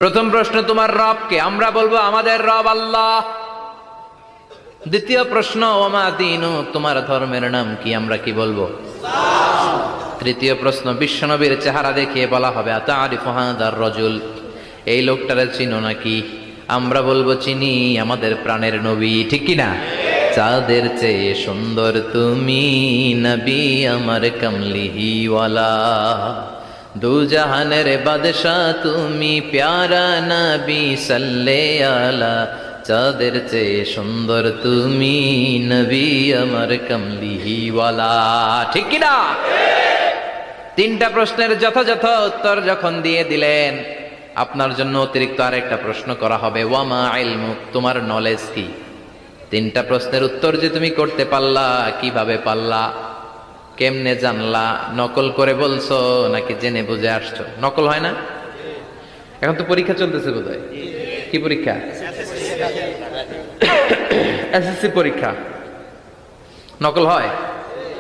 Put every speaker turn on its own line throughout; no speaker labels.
প্রথম প্রশ্ন, তোমার রবকে? আমরা বলবো আমাদের রব আল্লাহ। দ্বিতীয় প্রশ্ন, ওমা দীনু, তোমার ধর্মের নাম কি? আমরা কি বলবো? তৃতীয় প্রশ্ন, বিশ্বনবীর চেহারা দেখিয়ে বলা হবে আতারিফু হাদার রাজুল, এই লোকটারে চিনো নাকি? আমরা বলবো চিনি, আমাদের প্রাণের নবী, ঠিক কি না? চাঁদের চেয়ে সুন্দর তুমি নবী আমার কমলিহিওয়ালা, দু জাহানের বাদশাহ তুমি প্যারা নবী সাল্লে আলা, চাঁদের চেয়ে সুন্দর তুমি নবী আমার কমলিহিওয়ালা, ঠিক কি না? তিনটা প্রশ্নের যথাযথ উত্তর যখন দিয়ে দিলেন, আপনার জন্য অতিরিক্ত আরেকটা প্রশ্ন করা হবে, ওয়ামা ইলমুক, তোমার নলেজ কি? তিনটা প্রশ্নের উত্তর যে তুমি করতে পারলা, কিভাবে পারলা, কেমনে জানলা? নকল করে বলছো নাকি জেনে বুঝে আসছো? নকল হয় না? এখন তো পরীক্ষা চলতেছে বোধহয়। কি পরীক্ষা? এসএসসি পরীক্ষা। নকল হয়?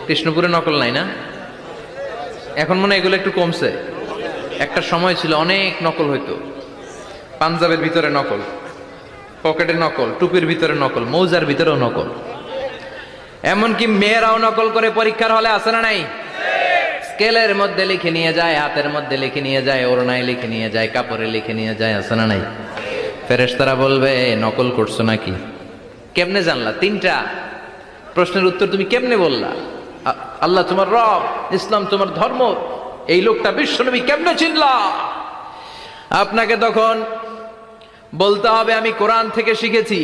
কৃষ্ণপুরে নকল নাই না? এখন মনে হয় এগুলো একটু কমছে। একটা সময় ছিল অনেক নকল হইতো। পাঞ্জাবের ভিতরে নকল, পকেটে নকল, টুপির ভিতরে নকল, মৌজার ভিতরেও নকল, এমনকি মেয়েরাও নকল করে পরীক্ষার হলে আসে না নাই? স্কেলের মধ্যে লিখে নিয়ে যায়, হাতের মধ্যে লিখে নিয়ে যায়, ওড়নায় লিখে নিয়ে যায়, কাপড়ে লিখে নিয়ে যায়, আসে না নাই? ফেরেশতারা বলবে নকল করছো নাকি? কেমনে জানলা? তিনটা প্রশ্নের উত্তর তুমি কেমনে বললা? আল্লাহ তোমার রব, ইসলাম তোমার ধর্ম, এই লোকটা বিশ্বনবী, কেমনে চিনলা? আপনাকে তখন বলতে হবে আমি কোরআন থেকে শিখেছি,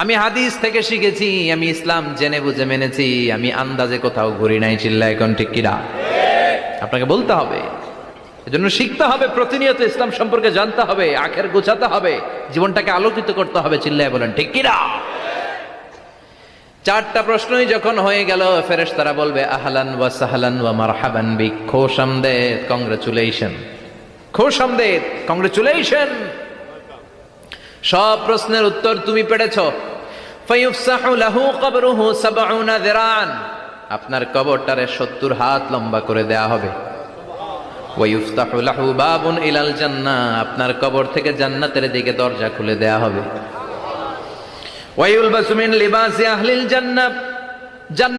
আমি হাদিস থেকে শিখেছি, আমি ইসলাম জেনে বুঝে মেনেছি, আমি আন্দাজে কোথাও ঘুরি নাই। চিল্লা এখন ঠিক কিনা? আপনাকে বলতে হবে, এজন্য শিখতে হবে, প্রতিনিয়ত ইসলাম সম্পর্কে জানতে হবে, আখের গোছাতে হবে, জীবনটাকে আলোকিত করতে হবে। চিল্লায় বলেন ঠিক কিনা? চারটা প্রশ্নই যখন হয়ে গেল, ফেরেশতারা বলবে আহলান ওয়া সাহলান ওয়া মারহাবান বিক, খোশামদেদ, কংগ্রেচুলেশন, খোশামদেদ, কংগ্রেচুলেশন, সব প্রশ্নের উত্তর তুমি পেরেছ। ফায়ুফসাহু লাহু কবরুহু ৭০ যিরান, আপনার কবরটারে ৭০ হাত লম্বা করে দেয়া হবে। ওয়া ইফতাহু লাহু বাবুন ইলাল জান্নাহ, আপনার কবর থেকে জান্নাতের দিকে দরজা খুলে দেয়া হবে। ওয়া ইউলবাসু মিন লিবাসি আহলিল জান্নাহ,